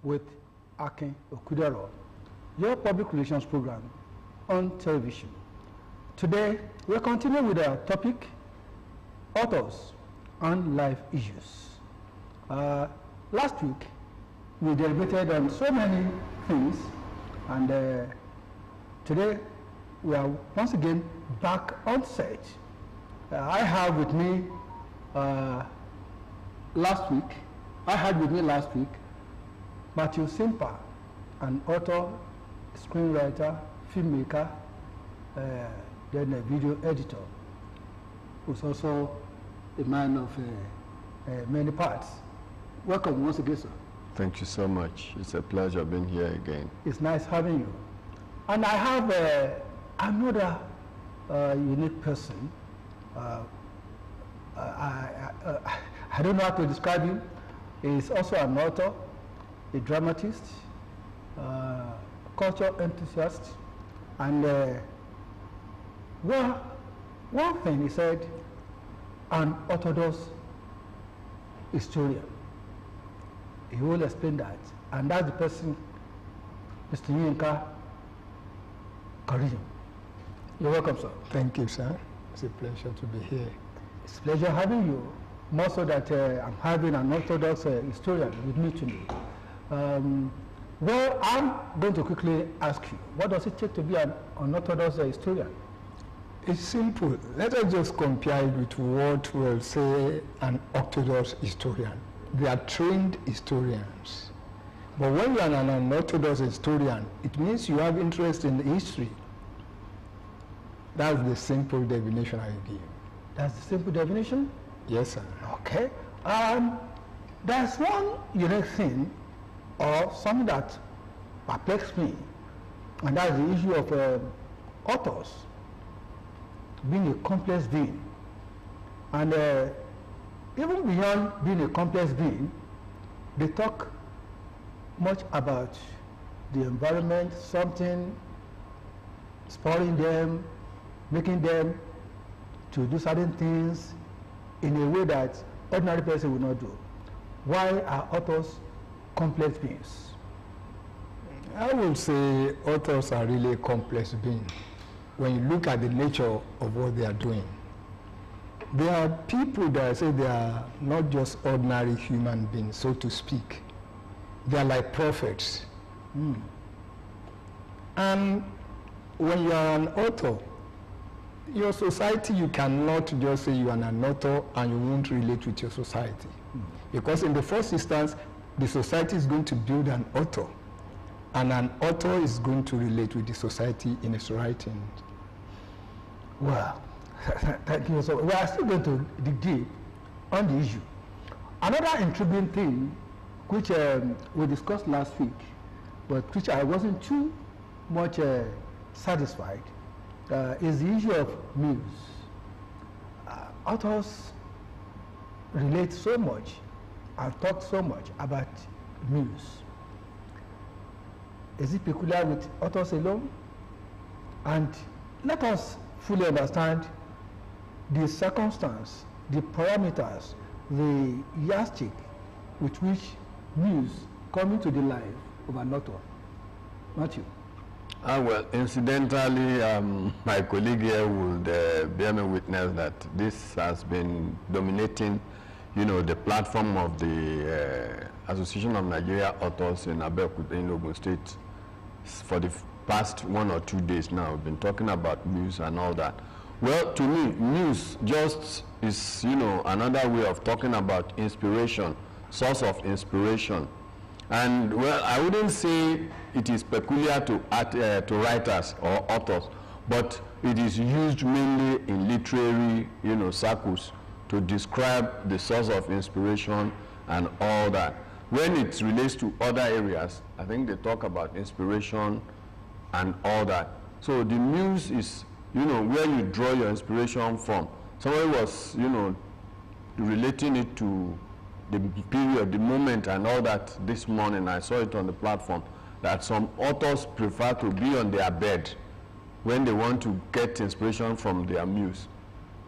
with AKIN OKUDERO, your public relations program on television. Today, we'll continue with our topic, authors and life issues. Last week, we deliberated on so many things, and today, we are once again back on set. I had with me last week Matthew SIMPA, an author, screenwriter, filmmaker, then a video editor, who's also a man of many parts. Welcome once again, sir. Thank you so much. It's a pleasure being here again. It's nice having you. And I have another unique person. I don't know how to describe him. He's also an author, a dramatist, culture enthusiast, and well, one thing he said, an orthodox historian. He will explain that, and that's the person, Mr. KAREEM. You're welcome, sir. Thank you, sir. It's a pleasure to be here. It's a pleasure having you, more so that I'm having an orthodox historian with me today. Well, I'm going to quickly ask you, what does it take to be an unorthodox historian? It's simple. Let us just compare it with what we'll say an orthodox historian. They are trained historians. But when you are an unorthodox historian, it means you have interest in history. That's the simple definition I give. That's the simple definition? Yes, sir. Okay. There's one unique thing, or something that perplexes me, and that's the issue of authors being a complex being. And even beyond being a complex being, they talk much about the environment, something spoiling them, making them to do certain things in a way that ordinary person will not do. Why are authors complex beings? I would say authors are really complex beings when you look at the nature of what they are doing. There are people that say they are not just ordinary human beings, so to speak. They are like prophets. And when you are an author, your society, you cannot just say you are an author and you won't relate with your society. Because in the first instance, the society is going to build an author, and an author is going to relate with the society in its writing. Well, thank you. So we are still going to dig deep on the issue. Another intriguing thing, which we discussed last week, but which I wasn't too much satisfied, is the issue of muse. Authors relate so much and talk so much about muse. Is it peculiar with authors alone? And let us fully understand the circumstance, the parameters, the yardstick with which muse come into the life of an author. Matthew. Well, incidentally, my colleague here would bear me witness that this has been dominating, the platform of the Association of Nigeria Authors in Abeokuta in Ogun State for the past 1 or 2 days now. We've been talking about muse and all that. Well, to me, muse just is, another way of talking about inspiration, source of inspiration. And, well, I wouldn't say it is peculiar to writers or authors, but it is used mainly in literary, circles to describe the source of inspiration and all that. When it relates to other areas, I think they talk about inspiration and all that. So the muse is, where you draw your inspiration from. Somebody was, relating it to the period, the moment and all that this morning. I saw it on the platform that some authors prefer to be on their bed when they want to get inspiration from their muse.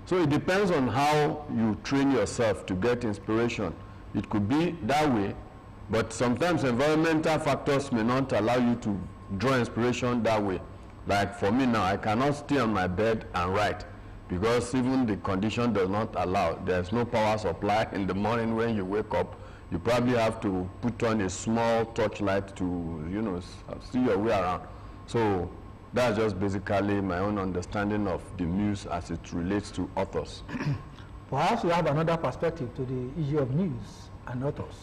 So it depends on how you train yourself to get inspiration. It could be that way, But sometimes environmental factors may not allow you to draw inspiration that way. Like for me now, I cannot stay on my bed and write because even the condition does not allow. There's no power supply in the morning when you wake up. You probably have to put on a small torchlight to, you know, see your way around. So that's just basically my own understanding of the muse as it relates to authors. Perhaps you have another perspective to the issue of news and authors.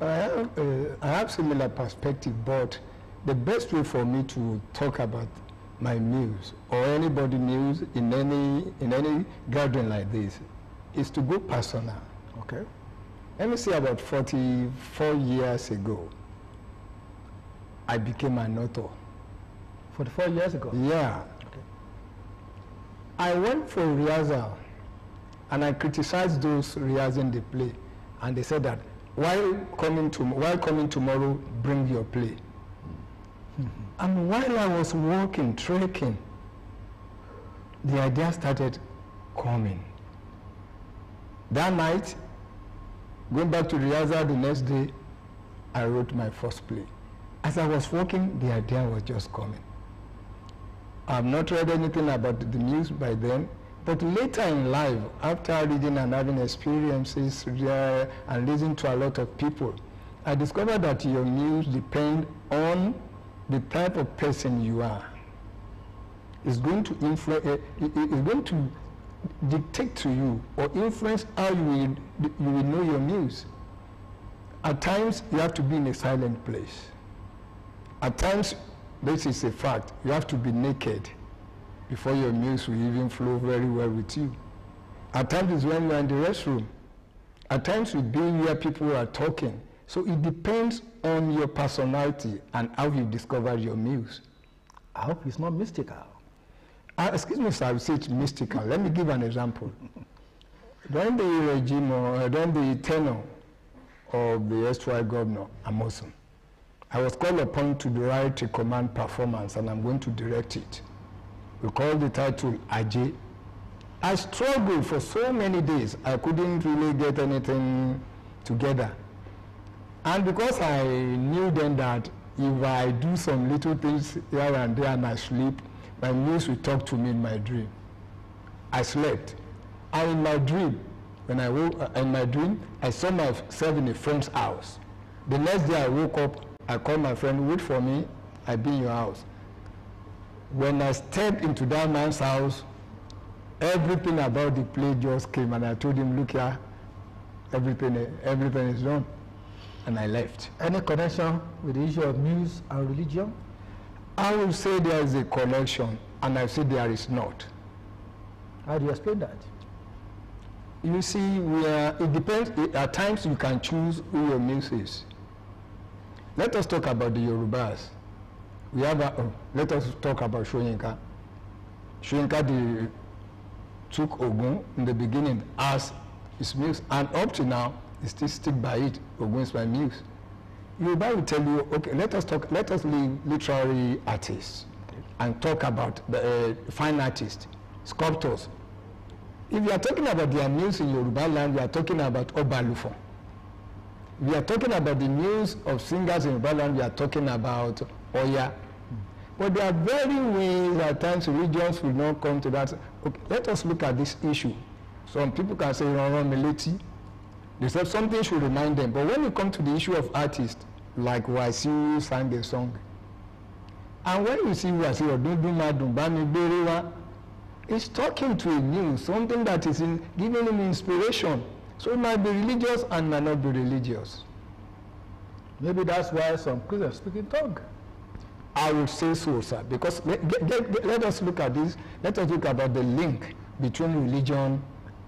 I have similar perspective, but the best way for me to talk about my muse or anybody muse in any gathering like this is to go personal. Okay. Let me say about 44 years ago, I became an author. 44 years ago? Yeah. Okay. I went for rehearsal and I criticized those rehearsing the play, and they said that while coming tomorrow, bring your play. And while I was walking, trekking, the idea started coming. That night, going back to rehearsal the next day, I wrote my first play. As I was walking, the idea was just coming. I've not read anything about the news by then, but later in life, after reading and having experiences and listening to a lot of people, I discovered that your news depends on the type of person you are. It's going to influence, it's going to dictate to you or influence how you will know your news. At times, you have to be in a silent place. At times, this is a fact, you have to be naked before your news will even flow very well with you. At times, it's when you're in the restroom. At times, you'll be where people are talking. So it depends on your personality and how you discover your muse. I hope it's not mystical. Excuse me, sir, I would say it's mystical. Let me give an example. During the regime or during the tenure of the erstwhile governor, Amosun, I was called upon to write a command performance, and I'm going to direct it. We called the title Ajay. I struggled for so many days. I couldn't really get anything together. And because I knew then that if I do some little things here and there and I sleep, my muse will talk to me in my dream. I slept. And in my dream, when I woke in my dream, I saw myself in a friend's house. The next day I woke up, I called my friend, wait for me, I'll be in your house. When I stepped into that man's house, everything about the play just came, and I told him, look here, everything is done. And I left. Any connection with the issue of news and religion? I will say there is a connection, and I say there is not. How do you explain that? You see, it depends. At times you can choose who your muse is. Let us talk about the Yorubas. Let us talk about Soyinka. Soyinka took Ogun in the beginning as his muse, and up to now, he still stick by it. Ogun is my muse. Yoruba will tell you, okay, let us leave literary artists and talk about the fine artists, sculptors. If you are talking about their muse in Yoruba land, we are talking about Obalufon. If we are talking about the muse of singers in Yoruba land, we are talking about Oya. But there are very ways at times regions will not come to that. Okay, let us look at this issue. Some people can say, Mileti. They said something should remind them. But when you come to the issue of artists, like Wasiu sang a song, and when you see Wasiu, it's talking to a muse, something that is giving him inspiration. So it might be religious and might not be religious. Maybe that's why some Christians speak in tongue. I would say so, sir, because let us look at this. Let us look about the link between religion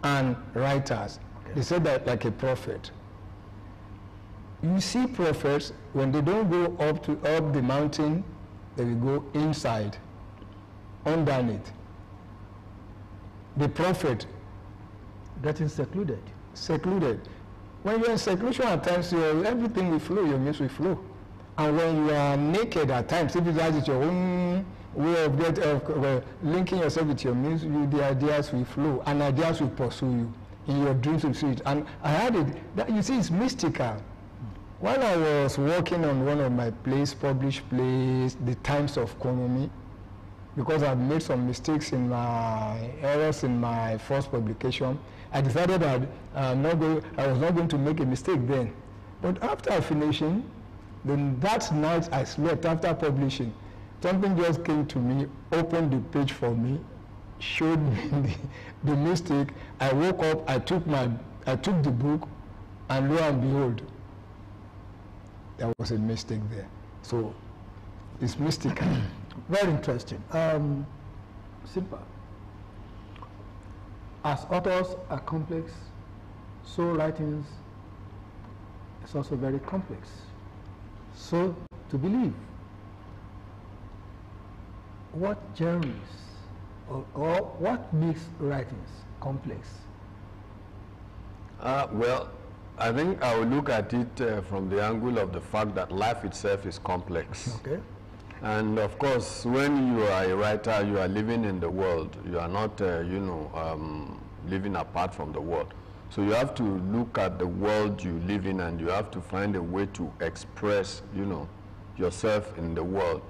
and writers. They said that like a prophet. You see prophets, when they don't go up the mountain, they will go inside, underneath. The prophet getting secluded. Secluded. When you're in seclusion at times, everything will flow, your muse will flow. And when you are naked at times, if that is your own way of linking yourself with your muse, the ideas will flow, and ideas will pursue you. In your dreams you see it. And I had it, that you see it's mystical. While I was working on one of my published plays, The Times of Economy, because I've made some mistakes in my errors in my first publication, I decided that I was not going to make a mistake then. But after finishing, then that night I slept after publishing. Something just came to me, opened the page for me, showed me the mistake. I woke up, I took the book, and lo and behold, there was a mistake there. So it's mystical. Very interesting. SIMPA, as authors are complex, so writings is also very complex. So to believe, what genres or what makes writings complex? Well, I think I will look at it from the angle of the fact that life itself is complex. Okay. And of course, when you are a writer, you are living in the world. You are not, living apart from the world. So you have to look at the world you live in, and you have to find a way to express, yourself in the world.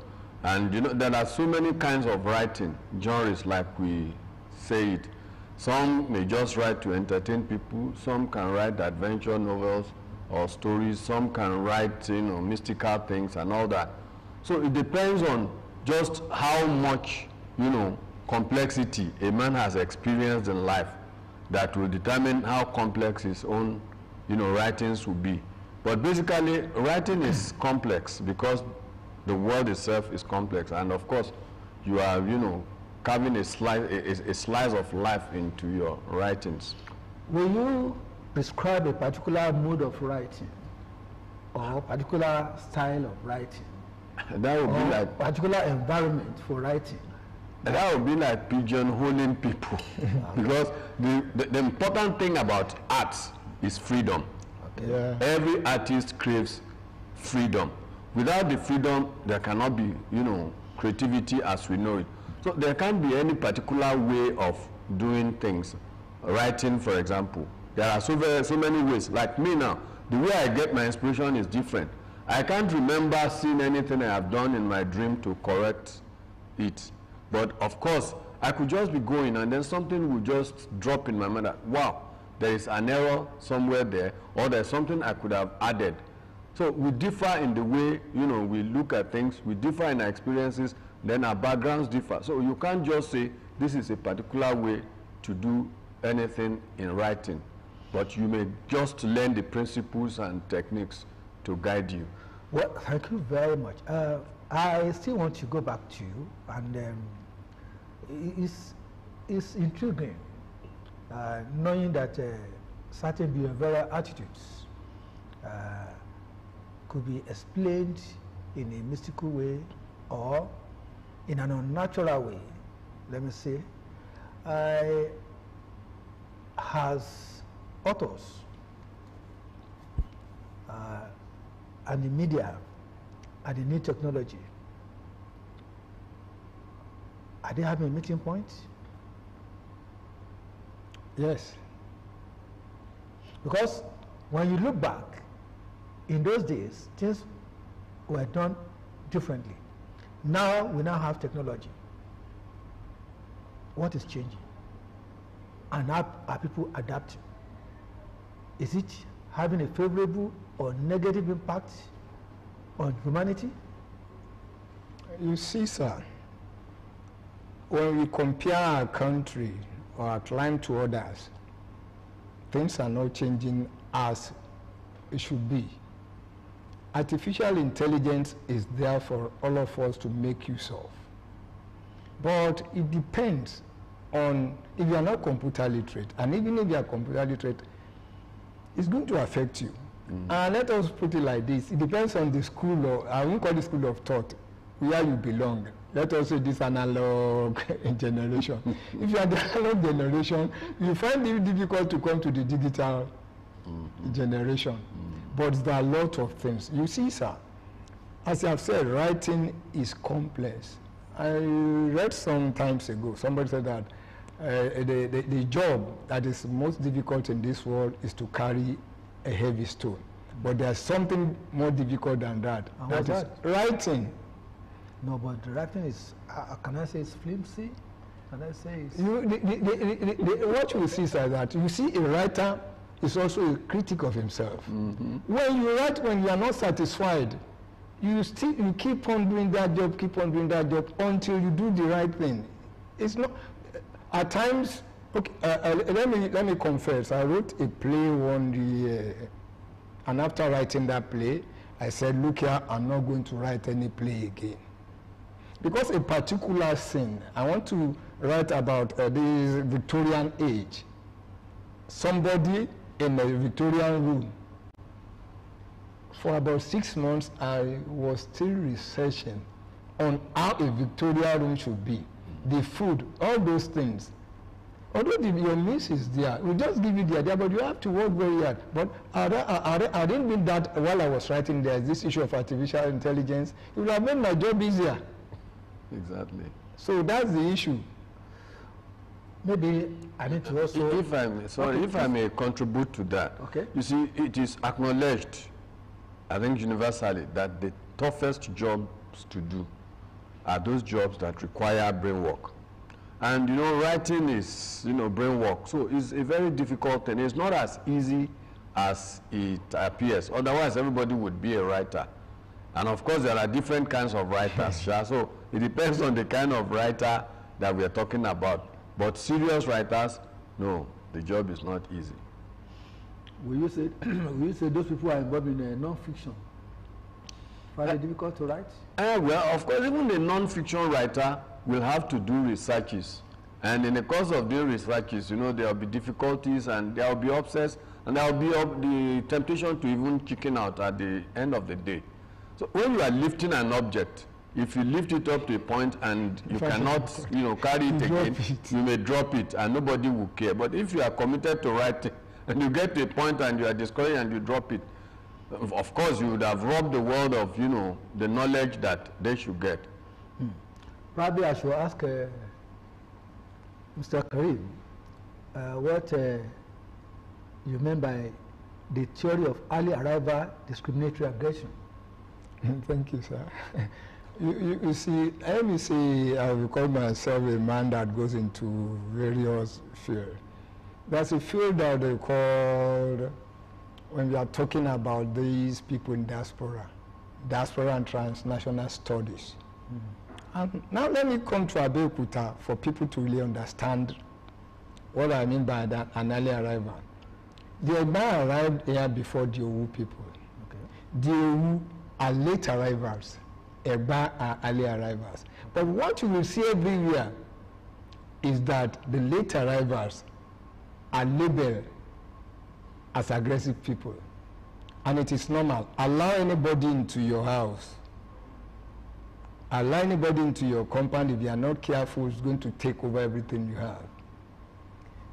And there are so many kinds of writing genres, like we say it. Some may just write to entertain people. Some can write adventure novels or stories. Some can write, mystical things and all that. So it depends on just how much, complexity a man has experienced in life that will determine how complex his own, writings will be. But basically, writing is complex because the world itself is complex. And of course, you are, carving a slice of life into your writings. Will you prescribe a particular mode of writing or particular style of writing? That would be like particular environment for writing. That would be like pigeonholing people. Because the important thing about arts is freedom. Okay. Yeah. Every artist craves freedom. Without the freedom, there cannot be, creativity as we know it. So there can't be any particular way of doing things. Writing, for example, there are so many ways. Like me now, the way I get my inspiration is different. I can't remember seeing anything I have done in my dream to correct it. But of course, I could just be going and then something will just drop in my mind that, wow, there is an error somewhere there, or there's something I could have added. So we differ in the way, we look at things, we differ in our experiences, then our backgrounds differ. So you can't just say this is a particular way to do anything in writing, but you may just learn the principles and techniques to guide you. Well, thank you very much. I still want to go back to you, and it's intriguing knowing that certain behavioral attitudes could be explained in a mystical way or in an unnatural way, let me say. As authors and the media and the new technology, are they having a meeting point? Yes. Because when you look back, in those days, things were done differently. Now, we now have technology. What is changing? And how are people adapting? Is it having a favorable or negative impact on humanity? You see, sir, when we compare our country or our climate to others, things are not changing as it should be. Artificial intelligence is there for all of us to make use of. But it depends on if you are not computer literate, and even if you are computer literate, it's going to affect you. And let us put it like this, it depends on the school, or I won't call it school of thought, where you belong. Let us say this analog generation. If you are the analog generation, you find it difficult to come to the digital generation. But there are a lot of things. You see, sir, as I have said, writing is complex. I read some times ago, somebody said that the job that is most difficult in this world is to carry a heavy stone. But there's something more difficult than that. And That is writing. No, but the writing is, can I say it's flimsy? Can I say it's... What you see is that you see a writer is also a critic of himself. Mm-hmm. When you write, when you are not satisfied, you keep on doing that job, until you do the right thing. It's not, at times, okay, let me confess, I wrote a play one year, and after writing that play, I said, look here, I'm not going to write any play again. Because a particular scene, I want to write about the Victorian age. Somebody in a Victorian room. For about 6 months, I was still researching on how a Victorian room should be. The food, all those things. Although your miss is there, we just give you the idea, but you have to work very hard. But I didn't mean that while I was writing there's this issue of artificial intelligence. It would have made my job easier. Exactly. So that's the issue. Maybe I need to also... If I may contribute to that. Okay. You see, it is acknowledged, I think universally, that the toughest jobs to do are those jobs that require brain work. And, you know, writing is, you know, brain work. So it's a very difficult thing. It's not as easy as it appears. Otherwise, everybody would be a writer. And of course, there are different kinds of writers. So it depends on the kind of writer that we are talking about. But serious writers, no, the job is not easy. Will you say those people are involved in non-fiction? Find it difficult to write? Well, of course, even the non-fiction writer will have to do researches. And in the course of doing researches, you know, there will be difficulties and there will be upsets and there will be the temptation to even chicken out at the end of the day. So when you are lifting an object, if you lift it up to a point and you cannot, you know, carry it again, you may drop it and nobody will care. But if you are committed to writing and you get to a point and you are discouraged and you drop it, of course you would have robbed the world of, you know, the knowledge that they should get. Probably I should ask Mr. Kareem what you mean by the theory of early arrival discriminatory aggression. Thank you, sir. You see, let me say, I will call myself a man that goes into various fields. There's a field that they call, when we are talking about these people in diaspora and transnational studies. And now let me come to Abeokuta for people to really understand what I mean by that, an early arrival. The Egba arrived here before the Owu people. Okay. The Owu are late arrivals. Egba are early arrivals. But what you will see everywhere is that the late arrivals are labeled as aggressive people. And it is normal. Allow anybody into your house. Allow anybody into your compound. If you are not careful, it's going to take over everything you have.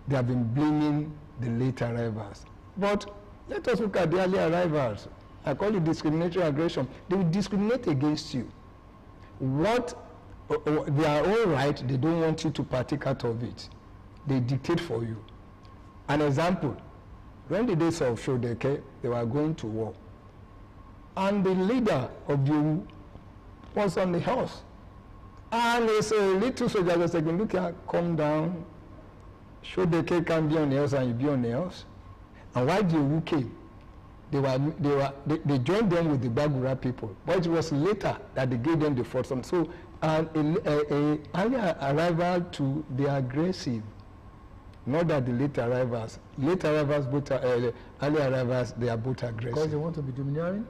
They have been blaming the late arrivals. But let us look at the early arrivals. I call it discriminatory aggression. They will discriminate against you. They are all right, they don't want you to partake out of it. They dictate for you. An example, when the days of Shodeke, they were going to war. And the leader of the was on the horse. And they say, little soldier was like, look here, come down. Shodeke can be on the horse and you be on the horse. And why the Owu came? They joined them with the Bagura people, but it was later that they gave them the first one. So early arrival to the aggressive, not that the late arrivals. Late arrivals, both early arrivals, they are both aggressive. Because they want to be domineering?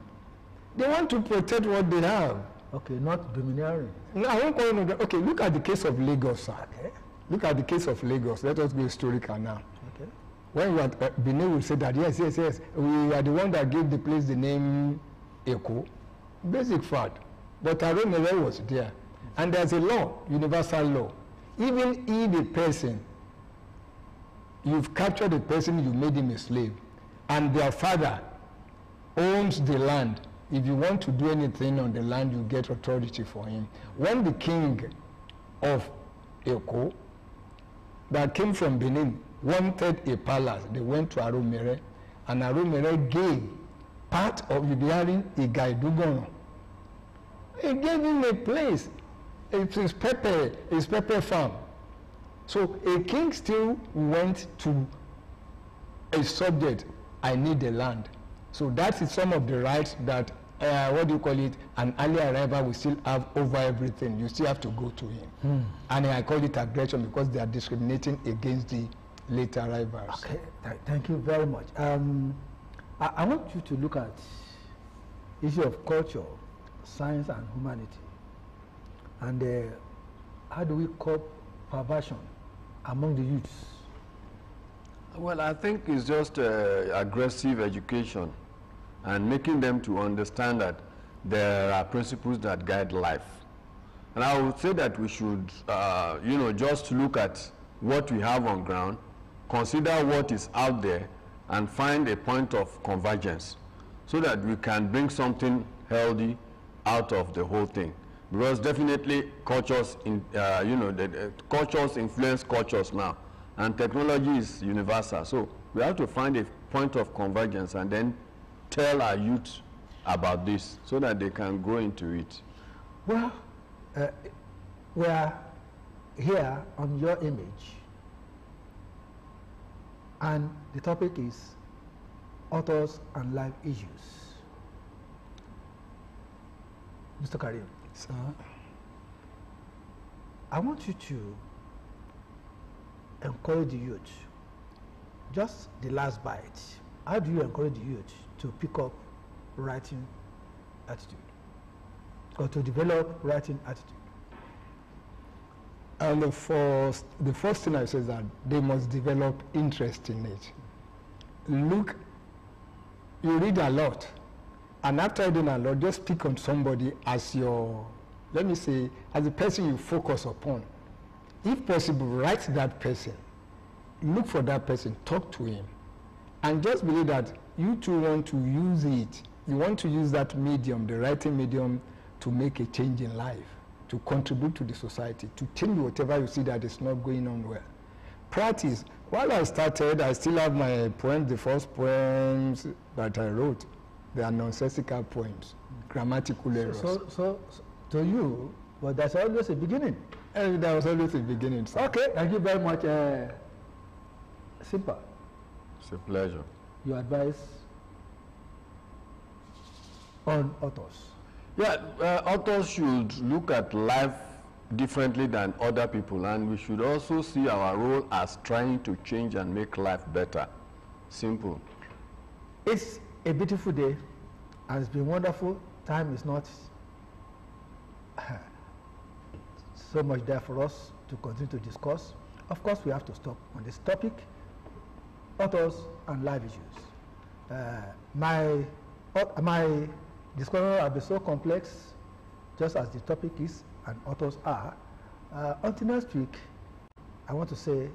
They want to protect what they have. Okay, not domineering. No, I won't call it. Okay, look at the case of Lagos, sir. Okay. Look at the case of Lagos. Let us go historical now. Okay. When we are Benin will say that yes, we are the one that gave the place the name Eko. Basic fact. But Aromere was there. And there's a law, universal law. Even if a person, you've captured a person, you made him a slave, and their father owns the land, if you want to do anything on the land, you get authority for him. When the king of Eko, that came from Benin, wanted a palace, they went to Aromere, and Aromere gave part of, you'll be hearing Igaidugono. He gave him a place. It's his pepper farm. So a king still went to a subject, I need the land. So that is some of the rights that, what do you call it, an early arrival will still have over everything. You still have to go to him. And I call it aggression because they are discriminating against the late arrivals. Okay, thank you very much. I want you to look at issue of culture, science and humanity. And how do we cope perversion among the youths? Well, I think it's just aggressive education and making them to understand that there are principles that guide life. And I would say that we should, you know, just look at what we have on ground, consider what is out there, and find a point of convergence so that we can bring something healthy out of the whole thing. Because definitely cultures, you know, cultures influence cultures now, and technology is universal. So we have to find a point of convergence and then tell our youth about this so that they can grow into it. Well, we are here on Your Image, and the topic is authors and life issues. Mr. Kareem, Sir? I want you to encourage the youth. Just the last bite. How do you encourage the youth to pick up writing attitude or to develop writing attitude? And the first thing I say is that they must develop interest in it. Look, you read a lot, and after reading a lot, just pick on somebody as your, let me say, as the person you focus upon. If possible, write that person. Look for that person, talk to him. And just believe that you too want to use it. You want to use that medium, the writing medium, to make a change in life, to contribute to the society, to change whatever you see that is not going on well. Practice. While I started, I still have my poems, the first poems that I wrote. They are nonsensical poems, grammatical errors. So to you, well, that's always a beginning. And there was always a beginning. Sir. Okay, thank you very much, SIMPA. It's a pleasure. Your advice on authors? Yeah, authors should look at life differently than other people, and we should also see our role as trying to change and make life better. Simple. It's a beautiful day, and it's been wonderful. Time is not so much there for us to continue to discuss. Of course, we have to stop on this topic, authors and life issues. My discussion will be so complex, just as the topic is and authors are. Until next week, I want to say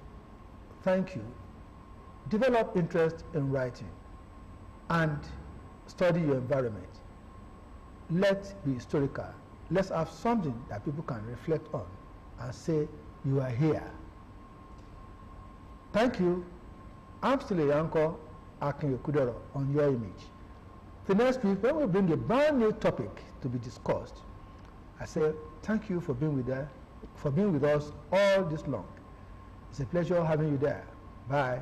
thank you. Develop interest in writing and study your environment. Let's be historical. Let's have something that people can reflect on and say, you are here. Thank you. I'm still a anchor, AKIN OKUDERO, on Your Image. The next week, when we bring a brand new topic to be discussed, I say thank you for being with us all this long. It's a pleasure having you there. Bye.